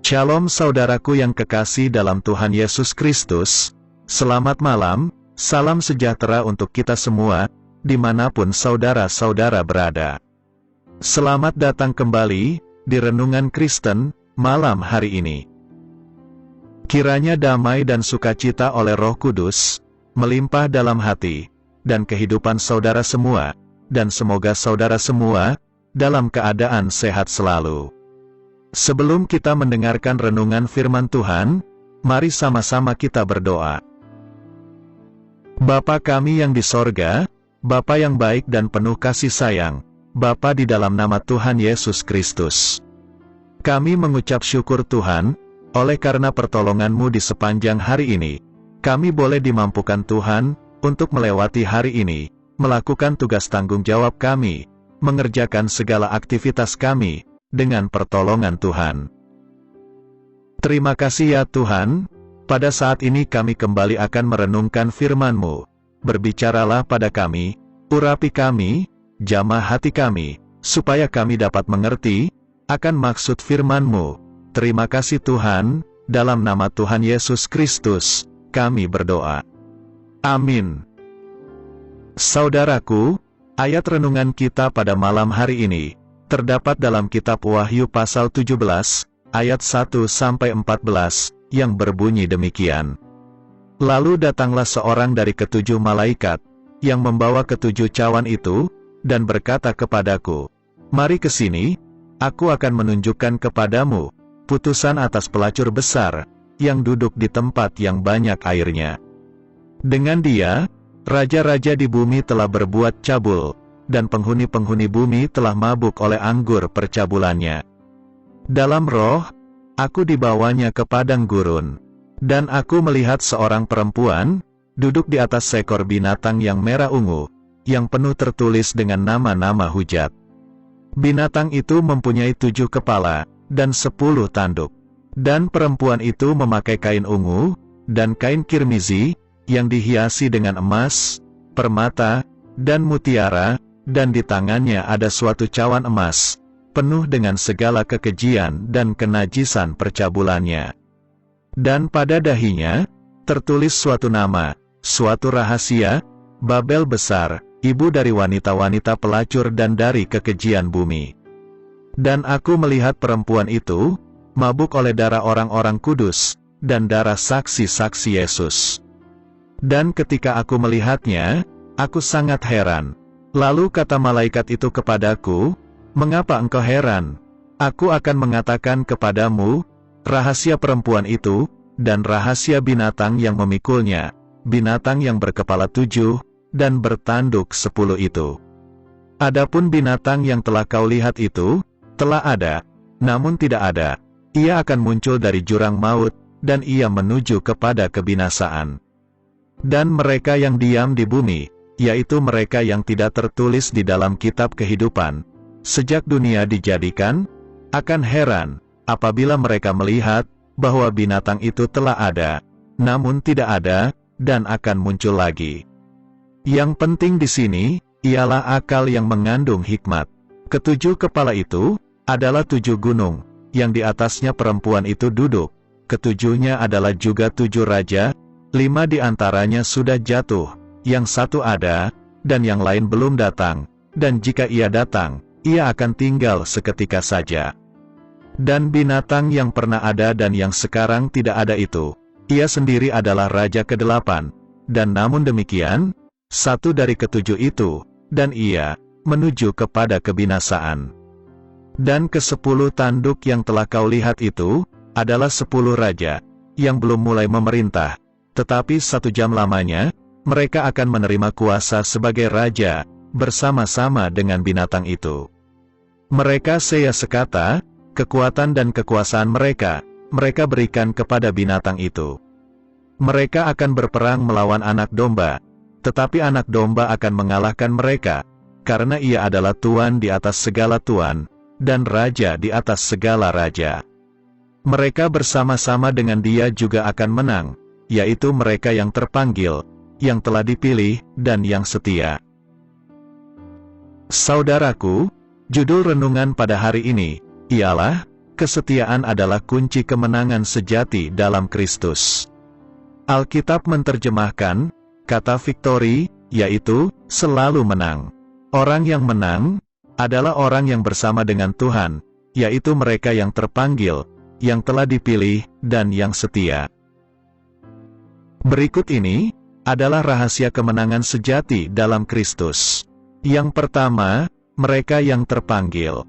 Shalom saudaraku yang kekasih dalam Tuhan Yesus Kristus. Selamat malam, salam sejahtera untuk kita semua, dimanapun saudara-saudara berada. Selamat datang kembali di Renungan Kristen malam hari ini. Kiranya damai dan sukacita oleh Roh Kudus melimpah dalam hati dan kehidupan saudara semua, dan semoga saudara semua dalam keadaan sehat selalu. Sebelum kita mendengarkan renungan firman Tuhan, mari sama-sama kita berdoa. Bapa kami yang di sorga, Bapa yang baik dan penuh kasih sayang, Bapa di dalam nama Tuhan Yesus Kristus. Kami mengucap syukur Tuhan, oleh karena pertolongan-Mu di sepanjang hari ini, kami boleh dimampukan Tuhan, untuk melewati hari ini, melakukan tugas tanggung jawab kami, mengerjakan segala aktivitas kami, dengan pertolongan Tuhan. Terima kasih ya Tuhan, pada saat ini kami kembali akan merenungkan firman-Mu. Berbicaralah pada kami, urapi kami, jamah hati kami, supaya kami dapat mengerti akan maksud firman-Mu. Terima kasih Tuhan, dalam nama Tuhan Yesus Kristus, kami berdoa. Amin. Saudaraku, ayat renungan kita pada malam hari ini terdapat dalam kitab Wahyu pasal 17, ayat 1-14, yang berbunyi demikian. Lalu datanglah seorang dari ketujuh malaikat, yang membawa ketujuh cawan itu, dan berkata kepadaku, "Mari ke sini, aku akan menunjukkan kepadamu, putusan atas pelacur besar, yang duduk di tempat yang banyak airnya. Dengan dia, raja-raja di bumi telah berbuat cabul, dan penghuni-penghuni bumi telah mabuk oleh anggur percabulannya. Dalam roh, aku dibawanya ke padang gurun, dan aku melihat seorang perempuan, duduk di atas seekor binatang yang merah ungu, yang penuh tertulis dengan nama-nama hujat. Binatang itu mempunyai 7 kepala, dan 10 tanduk. Dan perempuan itu memakai kain ungu, dan kain kirmizi, yang dihiasi dengan emas, permata, dan mutiara, dan di tangannya ada suatu cawan emas, penuh dengan segala kekejian dan kenajisan percabulannya. Dan pada dahinya, tertulis suatu nama, suatu rahasia, Babel besar, ibu dari wanita-wanita pelacur dan dari kekejian bumi. Dan aku melihat perempuan itu, mabuk oleh darah orang-orang kudus, dan darah saksi-saksi Yesus. Dan ketika aku melihatnya, aku sangat heran. Lalu kata malaikat itu kepadaku, "Mengapa engkau heran? Aku akan mengatakan kepadamu, rahasia perempuan itu, dan rahasia binatang yang memikulnya, binatang yang berkepala 7, dan bertanduk 10 itu. Adapun binatang yang telah kau lihat itu, telah ada, namun tidak ada. Ia akan muncul dari jurang maut, dan ia menuju kepada kebinasaan. Dan mereka yang diam di bumi, yaitu mereka yang tidak tertulis di dalam kitab kehidupan, sejak dunia dijadikan, akan heran, apabila mereka melihat, bahwa binatang itu telah ada, namun tidak ada, dan akan muncul lagi." Yang penting di sini, ialah akal yang mengandung hikmat. Ketujuh kepala itu, adalah 7 gunung, yang di atasnya perempuan itu duduk. Ketujuhnya adalah juga 7 raja, 5 di antaranya sudah jatuh, yang 1 ada, dan yang lain belum datang, dan jika ia datang, ia akan tinggal seketika saja. Dan binatang yang pernah ada dan yang sekarang tidak ada itu, ia sendiri adalah raja ke-8, dan namun demikian, 1 dari ketujuh itu, dan ia menuju kepada kebinasaan. Dan ke-10 tanduk yang telah kau lihat itu, adalah 10 raja, yang belum mulai memerintah, tetapi 1 jam lamanya, mereka akan menerima kuasa sebagai raja, bersama-sama dengan binatang itu. Mereka saya sekata, kekuatan dan kekuasaan mereka berikan kepada binatang itu. Mereka akan berperang melawan anak domba, tetapi anak domba akan mengalahkan mereka, karena ia adalah Tuan di atas segala tuan, dan Raja di atas segala raja. Mereka bersama-sama dengan dia juga akan menang, yaitu mereka yang terpanggil, yang telah dipilih, dan yang setia. Saudaraku, judul renungan pada hari ini, ialah, kesetiaan adalah kunci kemenangan sejati dalam Kristus. Alkitab menerjemahkan kata victory, yaitu selalu menang. Orang yang menang adalah orang yang bersama dengan Tuhan, yaitu mereka yang terpanggil, yang telah dipilih, dan yang setia. Berikut ini adalah rahasia kemenangan sejati dalam Kristus. Yang pertama, mereka yang terpanggil.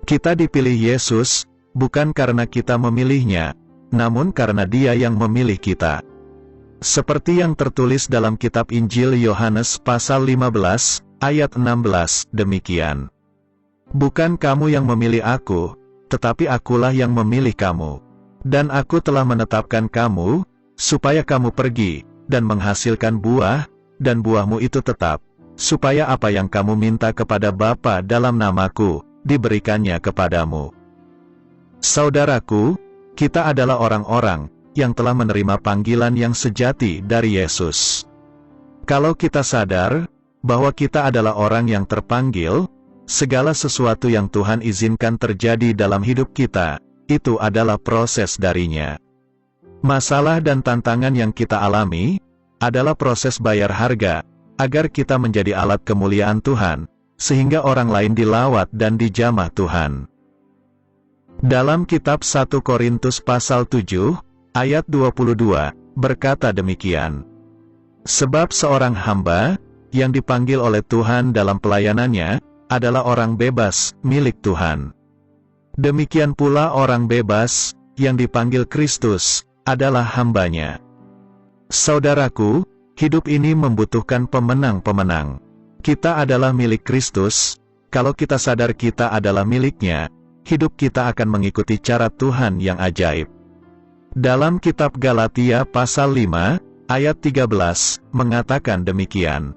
Kita dipilih Yesus, bukan karena kita memilihnya, namun karena Dia yang memilih kita. Seperti yang tertulis dalam kitab Injil Yohanes pasal 15, ayat 16, demikian. Bukan kamu yang memilih aku, tetapi akulah yang memilih kamu. Dan aku telah menetapkan kamu, supaya kamu pergi, dan menghasilkan buah, dan buahmu itu tetap, supaya apa yang kamu minta kepada Bapa dalam namaku, diberikannya kepadamu. Saudaraku, kita adalah orang-orang yang telah menerima panggilan yang sejati dari Yesus. Kalau kita sadar bahwa kita adalah orang yang terpanggil, segala sesuatu yang Tuhan izinkan terjadi dalam hidup kita, itu adalah proses darinya. Masalah dan tantangan yang kita alami adalah proses bayar harga, agar kita menjadi alat kemuliaan Tuhan, sehingga orang lain dilawat dan dijamah Tuhan. Dalam kitab 1 Korintus pasal 7, ayat 22, berkata demikian. Sebab seorang hamba, yang dipanggil oleh Tuhan dalam pelayanannya, adalah orang bebas, milik Tuhan. Demikian pula orang bebas, yang dipanggil Kristus, adalah hambanya. Saudaraku, hidup ini membutuhkan pemenang-pemenang. Kita adalah milik Kristus. Kalau kita sadar kita adalah miliknya, hidup kita akan mengikuti cara Tuhan yang ajaib. Dalam kitab Galatia pasal 5, ayat 13, mengatakan demikian.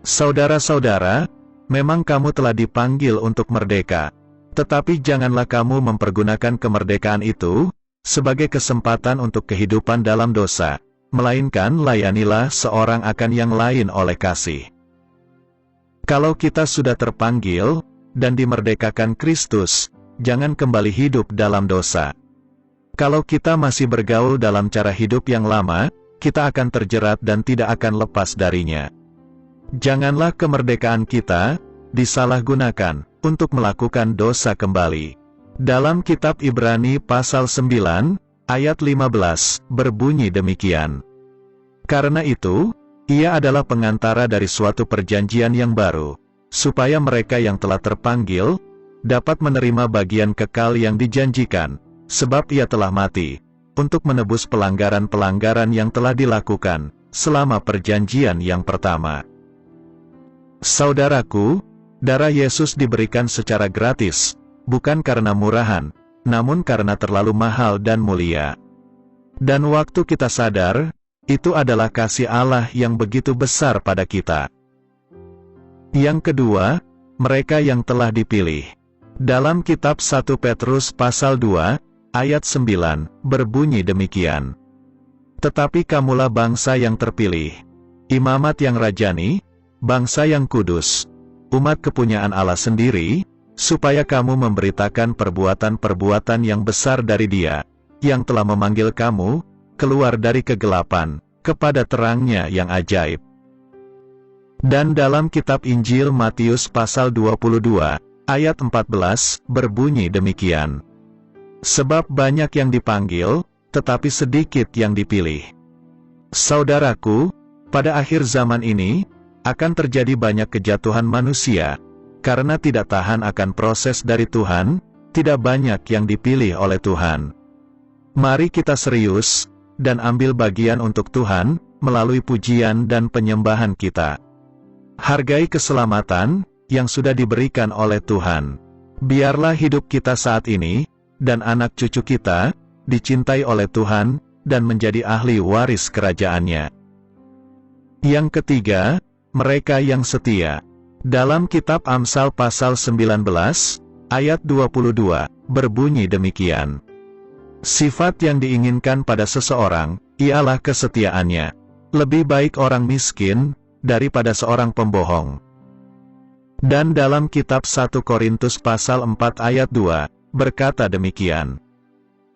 Saudara-saudara, memang kamu telah dipanggil untuk merdeka. Tetapi janganlah kamu mempergunakan kemerdekaan itu sebagai kesempatan untuk kehidupan dalam dosa, melainkan layanilah seorang akan yang lain oleh kasih. Kalau kita sudah terpanggil dan dimerdekakan Kristus, jangan kembali hidup dalam dosa. Kalau kita masih bergaul dalam cara hidup yang lama, kita akan terjerat dan tidak akan lepas darinya. Janganlah kemerdekaan kita disalahgunakan untuk melakukan dosa kembali. Dalam kitab Ibrani pasal 9, ayat 15, berbunyi demikian. Karena itu, Ia adalah pengantara dari suatu perjanjian yang baru, supaya mereka yang telah terpanggil dapat menerima bagian kekal yang dijanjikan, sebab Ia telah mati untuk menebus pelanggaran-pelanggaran yang telah dilakukan selama perjanjian yang pertama. Saudaraku, darah Yesus diberikan secara gratis, bukan karena murahan, namun karena terlalu mahal dan mulia. Dan waktu kita sadar, itu adalah kasih Allah yang begitu besar pada kita. Yang kedua, mereka yang telah dipilih. Dalam kitab 1 Petrus pasal 2, ayat 9, berbunyi demikian. Tetapi kamulah bangsa yang terpilih, imamat yang rajani, bangsa yang kudus, umat kepunyaan Allah sendiri, supaya kamu memberitakan perbuatan-perbuatan yang besar dari Dia, yang telah memanggil kamu keluar dari kegelapan kepada terang-Nya yang ajaib. Dan dalam kitab Injil Matius pasal 22, ayat 14, berbunyi demikian. Sebab banyak yang dipanggil, tetapi sedikit yang dipilih. Saudaraku, pada akhir zaman ini, akan terjadi banyak kejatuhan manusia, karena tidak tahan akan proses dari Tuhan, tidak banyak yang dipilih oleh Tuhan. Mari kita serius, dan ambil bagian untuk Tuhan, melalui pujian dan penyembahan kita. Hargai keselamatan yang sudah diberikan oleh Tuhan. Biarlah hidup kita saat ini, dan anak cucu kita, dicintai oleh Tuhan, dan menjadi ahli waris kerajaan-Nya. Yang ketiga, mereka yang setia. Dalam kitab Amsal pasal 19, ayat 22, berbunyi demikian. Sifat yang diinginkan pada seseorang, ialah kesetiaannya. Lebih baik orang miskin, daripada seorang pembohong. Dan dalam kitab 1 Korintus pasal 4 ayat 2, berkata demikian.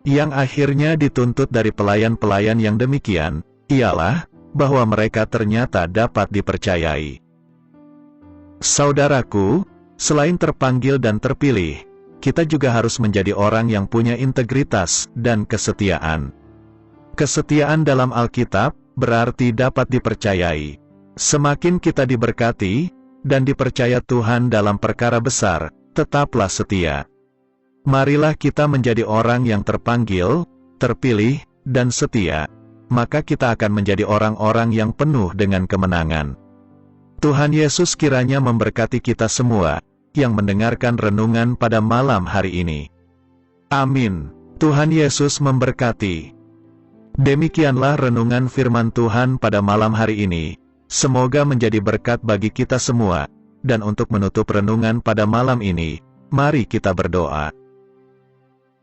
Yang akhirnya dituntut dari pelayan-pelayan yang demikian, ialah bahwa mereka ternyata dapat dipercayai. Saudaraku, selain terpanggil dan terpilih, kita juga harus menjadi orang yang punya integritas dan kesetiaan. Kesetiaan dalam Alkitab berarti dapat dipercayai. Semakin kita diberkati dan dipercaya Tuhan dalam perkara besar, tetaplah setia. Marilah kita menjadi orang yang terpanggil, terpilih, dan setia. Maka kita akan menjadi orang-orang yang penuh dengan kemenangan. Tuhan Yesus kiranya memberkati kita semua yang mendengarkan renungan pada malam hari ini. Amin. Tuhan Yesus memberkati. Demikianlah renungan firman Tuhan pada malam hari ini. Semoga menjadi berkat bagi kita semua. Dan untuk menutup renungan pada malam ini, mari kita berdoa.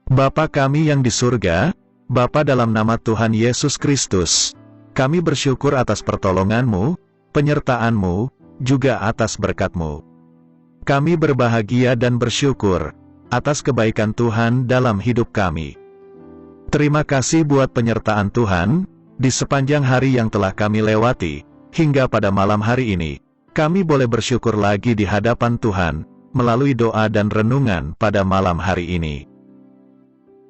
Bapa kami yang di surga, Bapa dalam nama Tuhan Yesus Kristus, kami bersyukur atas pertolongan-Mu, penyertaan-Mu, juga atas berkat-Mu. Kami berbahagia dan bersyukur atas kebaikan Tuhan dalam hidup kami. Terima kasih buat penyertaan Tuhan di sepanjang hari yang telah kami lewati, hingga pada malam hari ini, kami boleh bersyukur lagi di hadapan Tuhan, melalui doa dan renungan pada malam hari ini.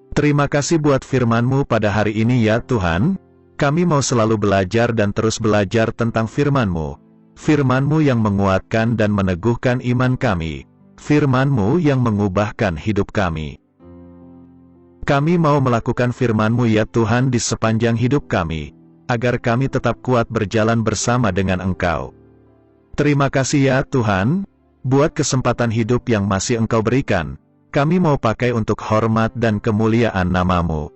Terima kasih buat firman-Mu pada hari ini ya Tuhan, kami mau selalu belajar dan terus belajar tentang firman-Mu. Firman-Mu yang menguatkan dan meneguhkan iman kami. Firman-Mu yang mengubahkan hidup kami. Kami mau melakukan firman-Mu ya Tuhan di sepanjang hidup kami, agar kami tetap kuat berjalan bersama dengan Engkau. Terima kasih ya Tuhan, buat kesempatan hidup yang masih Engkau berikan. Kami mau pakai untuk hormat dan kemuliaan nama-Mu.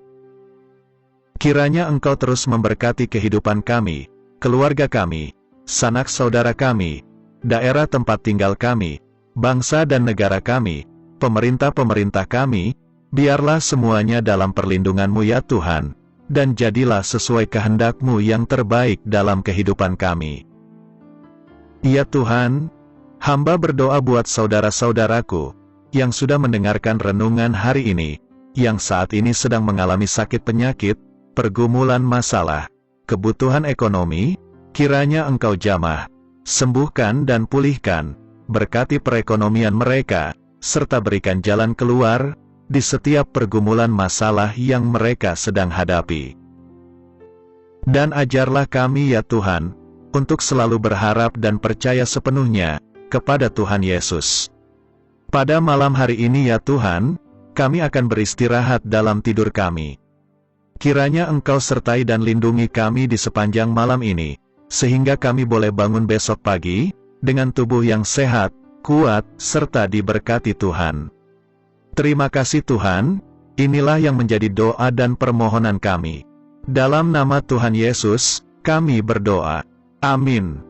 Kiranya Engkau terus memberkati kehidupan kami, keluarga kami, sanak saudara kami, daerah tempat tinggal kami, bangsa dan negara kami, pemerintah-pemerintah kami, biarlah semuanya dalam perlindungan-Mu ya Tuhan, dan jadilah sesuai kehendak-Mu yang terbaik dalam kehidupan kami. Ya Tuhan, hamba berdoa buat saudara-saudaraku, yang sudah mendengarkan renungan hari ini, yang saat ini sedang mengalami sakit penyakit, pergumulan masalah, kebutuhan ekonomi, kiranya Engkau jamah, sembuhkan dan pulihkan, berkati perekonomian mereka, serta berikan jalan keluar, di setiap pergumulan masalah yang mereka sedang hadapi. Dan ajarlah kami ya Tuhan, untuk selalu berharap dan percaya sepenuhnya, kepada Tuhan Yesus. Pada malam hari ini ya Tuhan, kami akan beristirahat dalam tidur kami. Kiranya Engkau sertai dan lindungi kami di sepanjang malam ini, sehingga kami boleh bangun besok pagi, dengan tubuh yang sehat, kuat, serta diberkati Tuhan. Terima kasih Tuhan, inilah yang menjadi doa dan permohonan kami. Dalam nama Tuhan Yesus, kami berdoa. Amin.